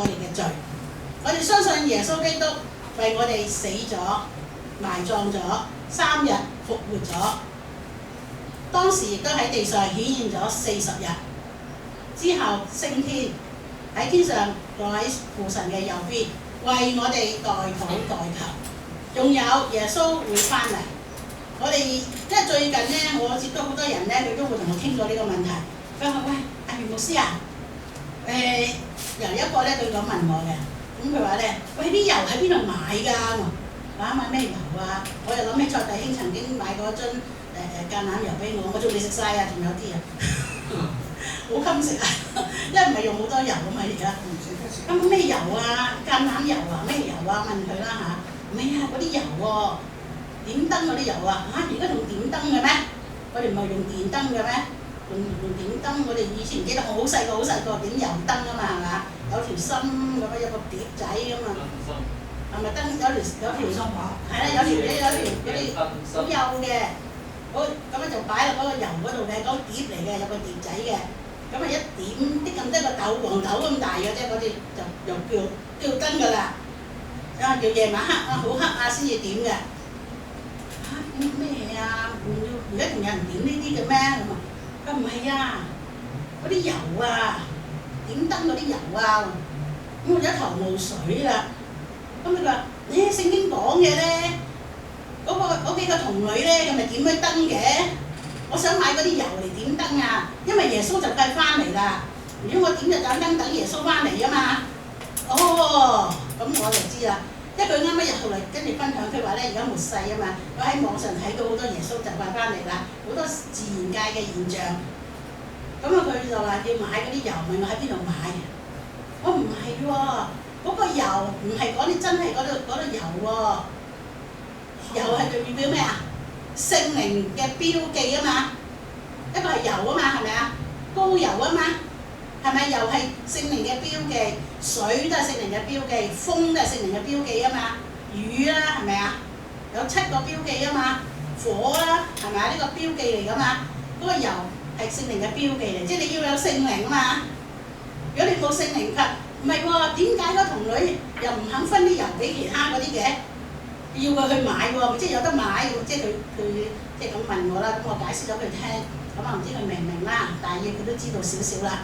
我哋嘅罪。我哋相信耶穌基督為我哋死咗、埋葬咗，3日復活咗。當時亦都喺地上顯現咗40日，之後升天，喺天上坐喺父神嘅右邊，為我哋代禱代求。仲有耶穌會翻嚟。我哋因為最近咧，我接觸好多人咧，佢都會同我傾過呢個問題。佢話：喂，阿袁牧師啊，有一個咧佢咁問我嘅，咁佢話咧：喂，啲油喺邊度買㗎？買咩油啊？我又諗起蔡弟兄曾經買過一樽橄欖油俾我，我仲未食晒啊，仲有啲啊，好襟食啊！因為唔係用好多油啊嘛，而家。咁咩油啊？橄欖油啊？咩油啊？問佢啦嚇。唔係啊，嗰啲油喎，點燈嗰啲油啊嚇！而家仲點燈嘅咩？我哋唔係用電燈嘅咩？用點燈，我哋以前記得我好細個點油燈啊嘛，係嘛？有條芯咁啊，有個碟仔咁啊。係咪燈有條芯啊？係啦，有條嗰啲好幼嘅，咁就擺落嗰個油嗰度嘅，嗰個碟嚟嘅，有個碟仔嘅。咁啊一點啲咁多個豆黃豆咁大嘅啫，嗰啲就叫燈㗎啦。叫夜晚黑啊，好黑啊先至點嘅。嚇咩啊？而家仲有人點呢啲嘅咩？咁啊，唔係啊，嗰啲油啊，點燈嗰啲油啊。咁我就一頭霧水啦。咁佢話：聖經講嘅咧，嗰幾個童女咧，佢咪點咗燈嘅？我想買嗰啲油嚟點燈啊，因為耶穌就快翻嚟啦。如果我點就盞燈等耶穌翻嚟啊嘛。哦，咁我就知啦。因為佢啱啱入到嚟，跟住分享佢話咧，而家末世啊嘛，佢喺網上睇到好多耶穌就快翻嚟啦，好多自然界嘅現象。咁啊，佢就話要買嗰啲油，問我喺邊度買？我唔係喎，嗰個油唔係講啲真係嗰度油喎，油係代表咩啊？聖靈嘅標記啊嘛，一個係油啊嘛，係咪啊？膏油啊嘛。係咪又係聖靈嘅標記？水都係聖靈嘅標記，風都係聖靈嘅標記啊嘛，雨啦係咪啊？有7個標記啊嘛，火啦係咪啊？呢個標記嚟㗎嘛，嗰個油係聖靈嘅標記嚟，即係你要有聖靈啊嘛。如果你冇聖靈㗎，唔係喎，點解嗰童女又唔肯分啲油俾其他嗰啲嘅？要佢去買喎，即係有得買，即係佢即係咁問我啦，咁我解釋咗佢聽，咁啊唔知佢明唔明啦，但係佢都知道少少啦。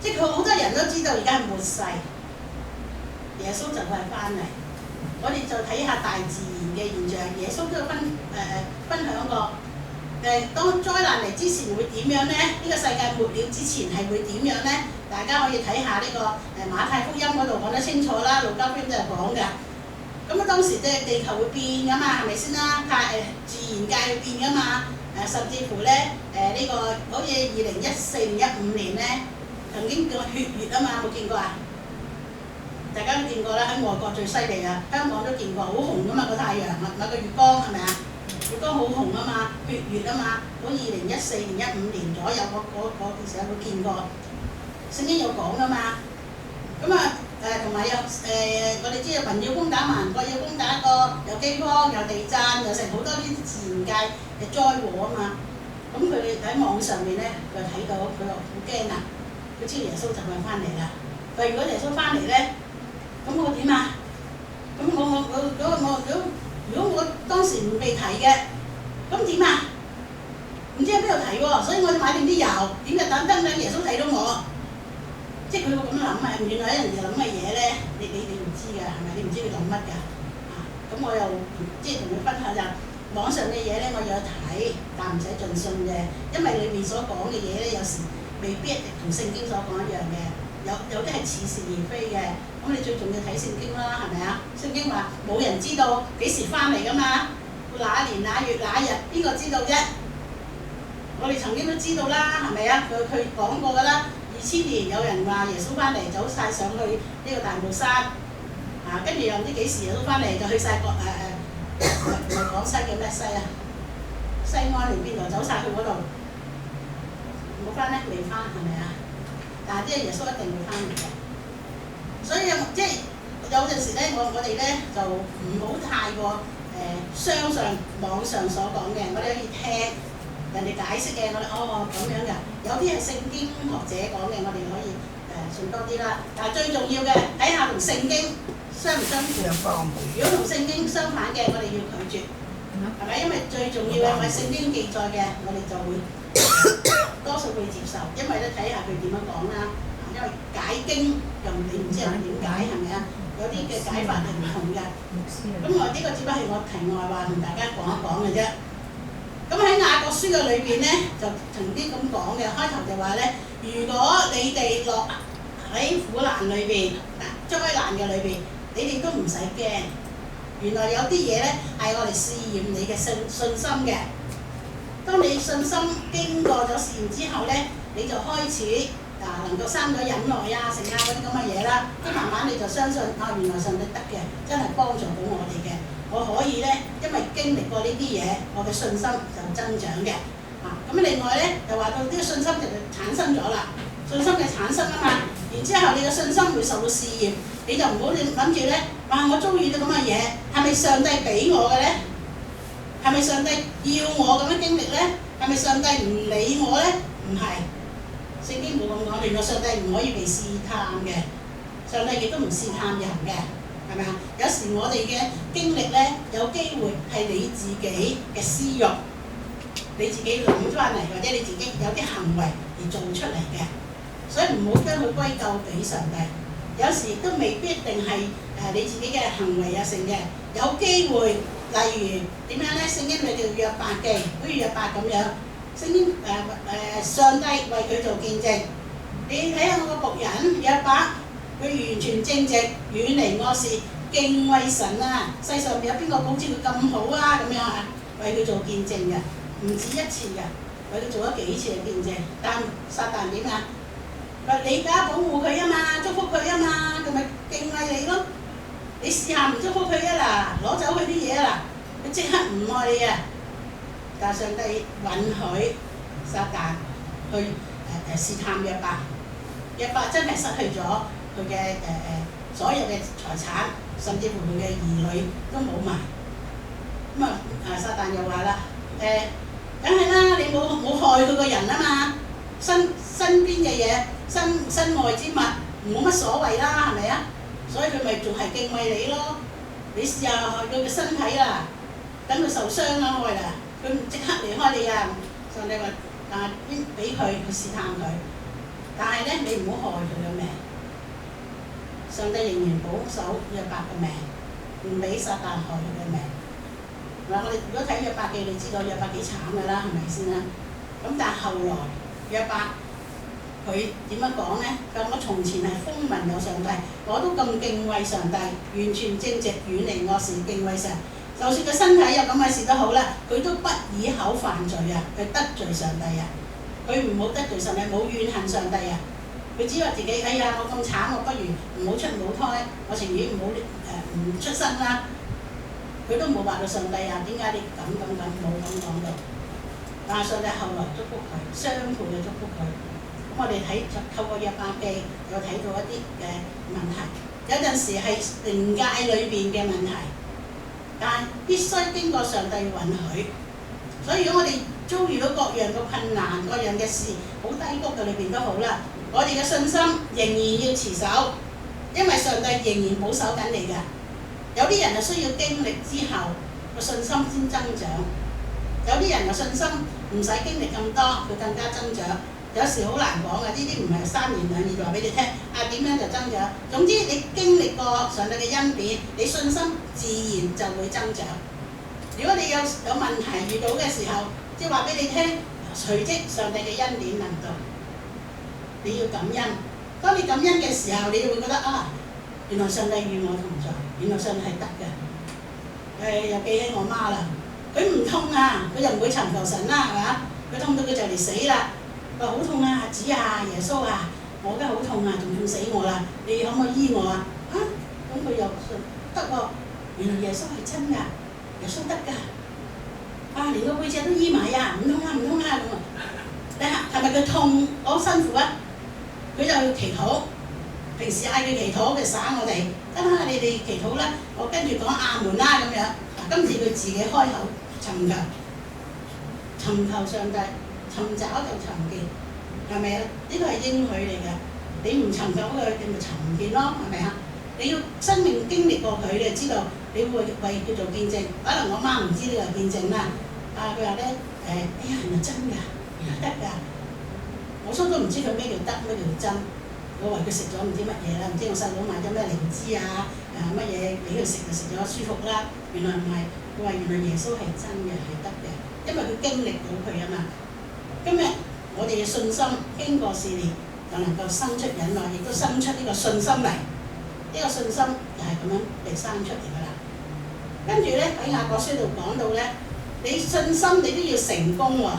即係佢好多人都知道而家係末世，耶穌就快翻嚟。我哋就睇下大自然嘅現象。耶穌都分享過，當災難嚟之前會點樣呢？呢個世界末了之前係會點樣呢？大家可以睇下呢個馬太福音嗰度講得清楚啦，路加福音都係講嘅。咁啊當時即係地球會變㗎嘛，係咪先啦？自然界會變㗎嘛。甚至乎咧呢個好似2014年、15年咧。曾經叫血月啊嘛，有冇見過啊？大家都見過啦，喺外國最犀利啊，香港都見過，好紅噶嘛個太陽，咪個月光係咪啊？月光好紅啊嘛，血月啊嘛，好似2014年、15年左右嗰件事有冇見過？聖經有講噶嘛。咁啊同埋有我哋知道民要攻打民，國要攻打國，有饑荒，有地震，有成好多啲自然界嘅災禍啊嘛。咁佢哋喺網上面咧，佢睇到佢話好驚啊！佢知耶穌就快翻嚟啦。佢話如果耶穌翻嚟咧，咁我點啊？咁如果我當時唔被提嘅，咁點啊？唔知喺邊度提喎，所以我買定啲油，點就等耶穌睇到我。即係佢會咁諗啊！原來有人哋諗嘅嘢咧，你唔知㗎，係咪？你唔知佢諗乜㗎？咁我又即係同佢分享就網上嘅嘢咧，我有睇，但唔使盡信嘅，因為裏面所講嘅嘢咧，有時未必同聖經所講一樣嘅，有啲係似是而非嘅。咁你最重要睇聖經啦，係咪啊？聖經話冇人知道幾時翻嚟㗎嘛，那年那月那日，邊個知道啫？我哋曾經都知道啦，係咪啊？佢講過㗎啦。2000年有人話耶穌翻嚟，走晒上去呢個大帽山，跟住又唔知幾時耶穌翻嚟，就去晒唔係廣西叫咩西啊？西安定邊度走晒去嗰度？冇翻咧，未翻係咪啊？但係即係耶穌一定會翻嚟嘅，所以即係有陣時咧，我哋咧就唔好太過相信網上所講嘅，我哋可以聽人哋解釋嘅，我哋咁樣㗎。有啲係聖經學者講嘅，我哋可以信多啲啦。但係最重要嘅睇下同聖經相唔相符。如果同聖經相反嘅，我哋要拒絕，係咪？因為最重要嘅係聖經記載嘅，我哋就會多數會接受，因為咧睇下佢點樣講啦。因為解經又你唔知人點解係咪啊？有啲嘅解法係唔同嘅。咁我呢個只不過係我題外話同大家講一講嘅啫。咁喺雅各書嘅裏邊咧，就曾經咁講嘅，開頭就話咧，如果你哋落喺苦難裏邊、災難嘅裏邊，你哋都唔使驚。原來有啲嘢咧係我哋試驗你嘅信心嘅。當你信心經過咗試驗之後咧，你就開始能夠生咗忍耐啊、成啊嗰啲咁嘅嘢啦。咁慢慢你就相信原來上帝得嘅，真係幫助到我哋嘅。我可以咧，因為經歷過呢啲嘢，我嘅信心就增長嘅。咁另外咧，就話到呢個信心就產生咗啦，信心嘅產生啊嘛。然之後你嘅信心會受到試驗，你就唔好諗住咧，我遭遇到咁嘅嘢，係咪上帝俾我嘅咧？係咪上帝要我咁樣經歷咧？係咪上帝唔理我咧？唔係，聖經冇咁講。原來上帝唔可以被試探嘅，上帝亦都唔試探人嘅。係咪啊？有時我哋嘅經歷咧，有機會係你自己嘅私欲，你自己諗翻嚟，或者你自己有啲行為而做出嚟嘅，所以唔好將佢歸咎俾上帝。有時都未必一定係你自己嘅行為啊成嘅，有機會例如點樣咧？聖經裏叫約伯記，好似約伯咁樣，聖經上帝為佢做見證。你睇下我個僕人約伯。佢完全正直，遠離惡事，敬畏神啊！世上有邊個好似佢咁好啊？咁樣啊，為佢做見證嘅，唔止一次嘅，為佢做咗幾次嘅見證。但撒旦點啊？話你而家保護佢啊嘛，祝福佢啊嘛，佢咪敬畏你咯？你試下唔祝福佢啊嗱，攞走佢啲嘢啊嗱，佢即刻唔愛你啊！但上帝允許撒旦去試探約伯，約伯真係失去咗佢嘅所有嘅財產，甚至乎佢嘅兒女都冇埋。咁撒旦又話啦，梗係啦，你冇害佢個人啊嘛，身邊嘅嘢，身外之物冇乜所謂啦，係咪啊？所以佢咪仲係敬畏你咯。你試下害佢嘅身體啦，等佢受傷啦，愛啦，佢唔即刻離開你啊！上帝話，但係應俾佢去試探佢，但係咧你唔好害佢嘅命。上帝仍然保守約伯嘅命，唔俾撒旦害佢嘅命。嗱，我哋如果睇約伯記，你知道約伯幾慘㗎啦，係咪先啦？咁但係後來約伯佢點樣講咧？佢話我從前係風聞有上帝，我都咁敬畏上帝，完全正直，遠離惡事，敬畏神。就算佢身體有咁嘅事都好啦，佢都不以口犯罪啊，去得罪上帝啊。佢唔好得罪上帝，冇怨恨上帝啊。佢只話自己，哎呀，我咁慘，我不如唔好出母胎，我情願唔好唔出生啦。佢都冇話到上帝啊，點解你咁冇咁講到？但係上帝後來祝福佢，雙倍嘅祝福佢。咁我哋透過約伯記，有睇到一啲嘅問題。有陣時係靈界裏邊嘅問題，但必須經過上帝允許。所以如果我哋遭遇到各樣嘅困難、各樣嘅事，好低谷嘅裏邊都好啦。我哋嘅信心仍然要持守，因為上帝仍然保守緊你㗎。有啲人係需要經歷之後個信心先增長，有啲人嘅信心唔使經歷咁多，佢更加增長。有時好難講嘅，呢啲唔係3言2語就話俾你聽，點樣就增長。總之你經歷過上帝嘅恩典，你信心自然就會增長。如果你有問題遇到嘅時候，即係話俾你聽，隨即上帝嘅恩典臨到。你要感恩，當你感恩嘅時候，你就會覺得原來上帝與我同在，原來上帝係得嘅。又記起我媽啦，佢唔痛啊，佢就唔會尋求神啦，係嘛？佢痛到佢就嚟死啦，佢話好痛啊，主啊，耶穌啊，我而家好痛啊，仲痛死我啦，你可唔可以醫我啊？咁佢又信得喎，原來耶穌係真㗎，耶穌得㗎，連個背脊都醫埋啊，唔痛啊咁啊，你係咪佢痛好辛苦啊？佢就要祈禱，平時嗌佢祈禱，佢耍我哋，得啦，你哋祈禱啦，我跟住講阿門啦咁樣。今次佢自己開口尋求上帝，尋找就尋見，係咪啊？呢個係應許嚟嘅。你唔尋求佢，你咪尋唔見咯，係咪啊？你要生命經歷過佢，你就知道你會為佢做見證。可能我媽唔知呢個見證啦。佢話咧哎呀，原來真㗎，原來得㗎。我初都唔知佢咩叫得，咩叫真。我為佢食咗唔知乜嘢啦，唔知我細佬買咗咩靈芝啊，乜嘢俾佢食就食咗舒服啦。原來唔係，佢話原來耶穌係真嘅，係得嘅，因為佢經歷到佢啊嘛。今日我哋嘅信心經過試煉，就能夠生出忍耐，亦都生出呢個信心嚟。呢個信心就係咁樣被生出嚟㗎啦。跟住咧喺雅各書度講到咧，你信心你都要成功喎。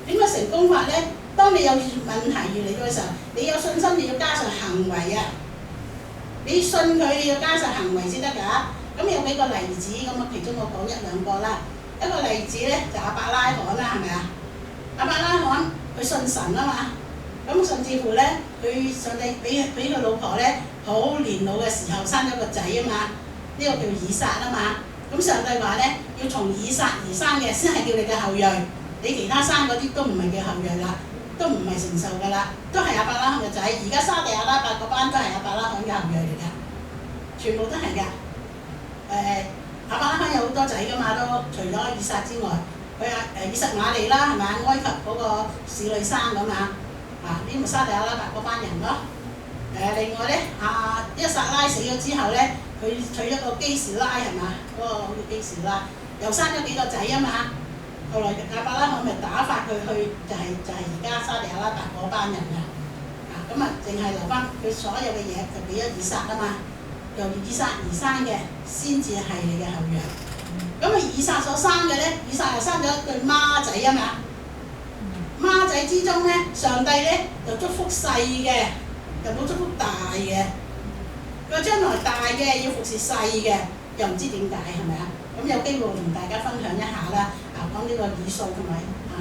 點解成功法咧？當你有問題要嚟到嘅時候，你有信心你要加上行為啊！你信佢，你要加上行為先得㗎。咁有幾個例子，咁啊其中我講一兩個啦。一個例子咧就亞伯拉罕啦，係咪啊？亞伯拉罕佢信神啊嘛，咁甚至乎咧，佢上帝俾佢老婆咧，好年老嘅時候生咗個仔啊嘛，呢個叫以撒啊嘛。咁上帝話咧，要從以撒而生嘅先係叫你嘅後裔，你其他生嗰啲都唔係叫後裔啦。都唔係承受㗎啦，都係亞伯拉罕嘅仔。而家沙地阿拉伯嗰班都係亞伯拉罕嘅後裔嚟㗎，全部都係㗎。亞伯拉罕有好多仔㗎嘛，都除咗以撒之外，佢以實瑪利啦，係咪？埃及嗰個使女生咁啊，呢咪沙地阿拉伯嗰班人咯。另外咧，一撒拉死咗之後咧，佢娶咗個基士拉係嘛？嗰個好似基士拉，又生咗幾個仔啊嘛。後來亞伯拉罕咪打發佢去，就係而家沙地阿拉伯嗰班人啊，咁啊，淨係留翻佢所有嘅嘢就俾咗以撒啊嘛，由以撒而生嘅先至係你嘅後裔。咁啊，以撒所生嘅咧，以撒又生咗一對孖仔啊嘛，孖仔之中咧，上帝咧就祝福細嘅，又冇祝福大嘅。佢話將來大嘅要服侍細嘅，又唔知點解係咪啊？咁有機會同大家分享一下啦。講呢個以掃同埋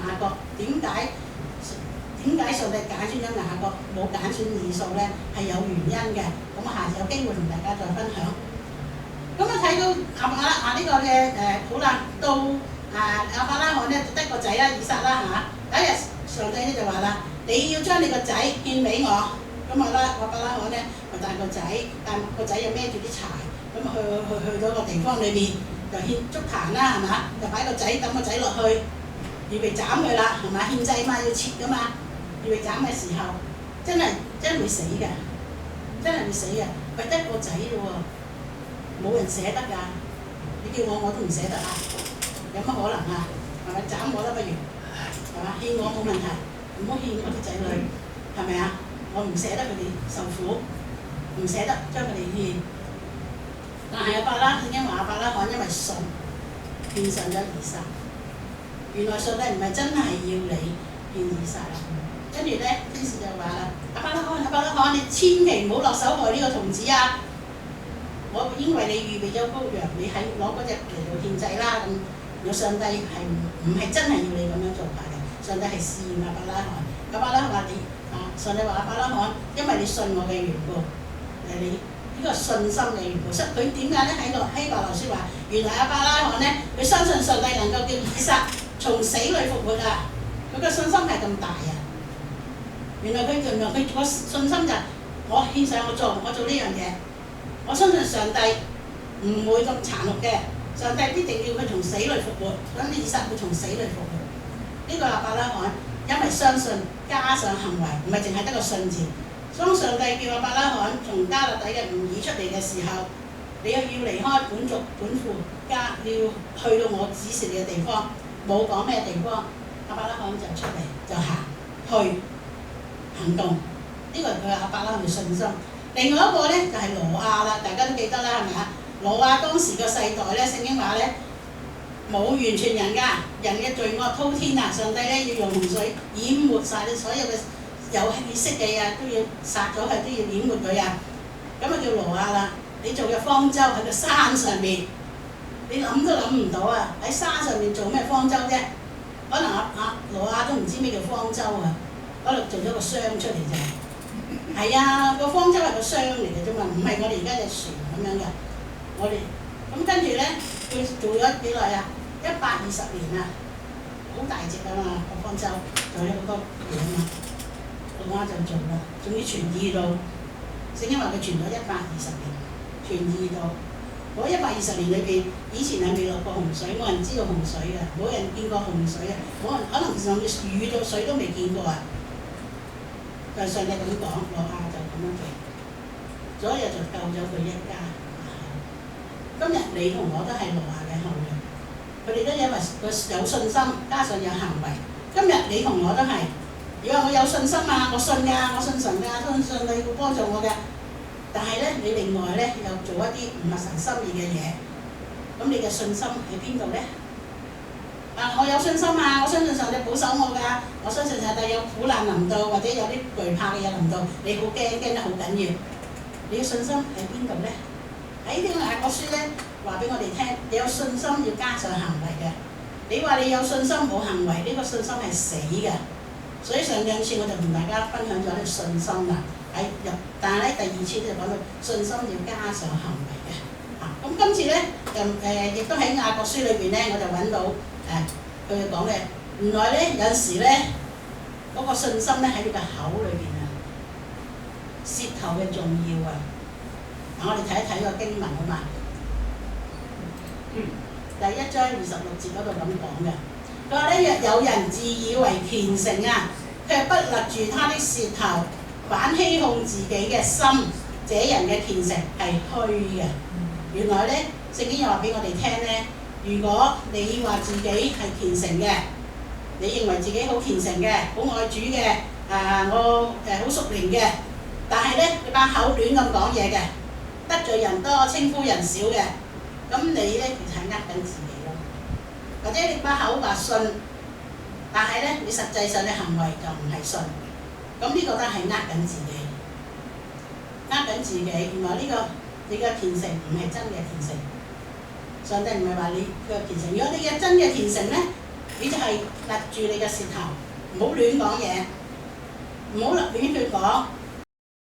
雅各點解上帝揀選咗雅各冇揀選以掃咧？係有原因嘅。咁我下次有機會同大家再分享。咁啊睇到呢個嘅好啦，到亞伯拉罕咧得個仔啦，以撒啦第一日上帝咧就話啦，你要將你個仔獻俾我。咁亞伯拉罕咧咪帶個仔，但個仔又孭住啲柴，咁去到個地方裏面。就獻築壇啦，係嘛？就擺個仔抌個仔落去，預備斬佢啦，係嘛？獻祭嘛，要切噶嘛。預備斬嘅時候，真係會死嘅，真係會死嘅。佢得個仔啫喎，冇人捨得㗎。你叫我都唔捨得啊！有乜可能啊？係咪斬我啦？不如係嘛？獻我冇問題，唔好獻我啲仔女，係咪啊？我唔捨得佢哋受苦，唔捨得將佢哋獻。但係聖經話亞伯拉罕因為信獻上咗以撒，原來上帝唔係真係要你獻以撒啦。跟住咧，天使就話啦：亞伯拉罕，你千祈唔好落手害呢個童子啊！我已經為你預備咗羔羊，你喺攞嗰隻嚟到獻祭啦。咁，有上帝係唔係真係要你咁樣做法嘅？上帝係試驗亞伯拉罕。亞伯拉罕話上帝話亞伯拉罕，因為你信我嘅緣故，你。呢個信心嘅緣故，佢點解咧？喺個希伯來書話，原來亞伯拉罕咧，佢相信上帝能夠叫以撒從死裏復活啊！佢嘅信心係咁大啊！原來佢個信心就係我獻上我做呢樣嘢，我相信上帝唔會咁殘酷嘅，上帝必定要佢從死裏復活，等以撒會從死裏復活。呢個亞伯拉罕因為相信加上行為，唔係淨係得個信字。當上帝叫亞伯拉罕從迦勒底嘅吾珥出嚟嘅時候，你又要離開本族本父家，要去到我指示你嘅地方，冇講咩地方，亞伯拉罕就出嚟就行去行動，呢個係佢亞伯拉罕嘅信心。另外一個咧就係挪亞啦，大家都記得啦，係咪啊？挪亞當時嘅世代咧，聖經話咧冇完全人㗎，人嘅罪惡滔天啊！上帝咧要用洪水淹沒晒你所有嘅有意識嘅嘢，都要殺咗佢，都要淹沒佢啊！咁啊叫挪亞啦，你做嘅方舟喺個山上面，你諗都諗唔到啊！喺山上面做咩方舟啫？可能挪亞都唔知咩叫方舟啊，可能做咗個箱出嚟啫。係啊，個方舟係個箱嚟嘅啫嘛，唔係我哋而家隻船咁樣嘅。我哋咁跟住咧，佢做咗幾耐啊？120年啊，好大隻啊嘛個方舟，做咗好多嘢啊嘛。挪亞就做啦，仲要傳義到，聖經話佢傳咗120年，傳義到。嗰120年裏邊，以前係未落過洪水，冇人知道洪水嘅，冇人見過洪水嘅，冇人可能甚至雨到水都未見過啊！就上帝咁講，挪亞就咁樣做，所以就救咗佢一家。今日你同我都係挪亞嘅後裔，佢哋都因為佢有信心，加上有行為。今日你同我都係，如果我有信心啊，我信㗎，我信神㗎，相信你會幫助我嘅。但係咧，你另外咧又做一啲唔係神心意嘅嘢，咁你嘅信心喺邊度咧？我有信心啊！我相信上帝保守我㗎，我相信上帝有苦難臨到，或者有啲懼怕嘅嘢臨到，你好驚得好緊要。你嘅信心喺邊度咧？喺呢個雅各書咧話俾我哋聽，你有信心要加上行為嘅。你話你有信心冇行為，呢個信心係死嘅。所以上兩次我就同大家分享咗呢個信心啦。但係咧第二次就講到信心要加上行為嘅。咁今次咧就亦都喺雅各書裏邊咧，我就揾到佢講嘅，原來咧有時咧嗰個信心咧喺你個口裏邊啊，舌頭嘅重要啊。我哋睇一睇個經文好嘛？第1章26節嗰度咁講嘅，佢話咧若有人自以為虔誠啊，卻不勒住他的舌頭，反欺哄自己嘅心，這人嘅虔誠係虛嘅。原來咧聖經又話俾我哋聽咧，如果你話自己係虔誠嘅，你認為自己好虔誠嘅，好愛主嘅，我好屬靈嘅，但係咧你把口亂咁講嘢嘅，得罪人多，稱呼人少嘅，咁你咧其實係呃緊自己咯。或者你把口話信，但係咧你實際上嘅行為就唔係信，咁呢個都係呃緊自己，呃緊自己。原來呢個你嘅虔誠唔係真嘅虔誠，上帝唔係話你嘅虔誠。如果你嘅真嘅虔誠咧，你就係勒住你嘅舌頭，唔好亂講嘢，唔好亂去講。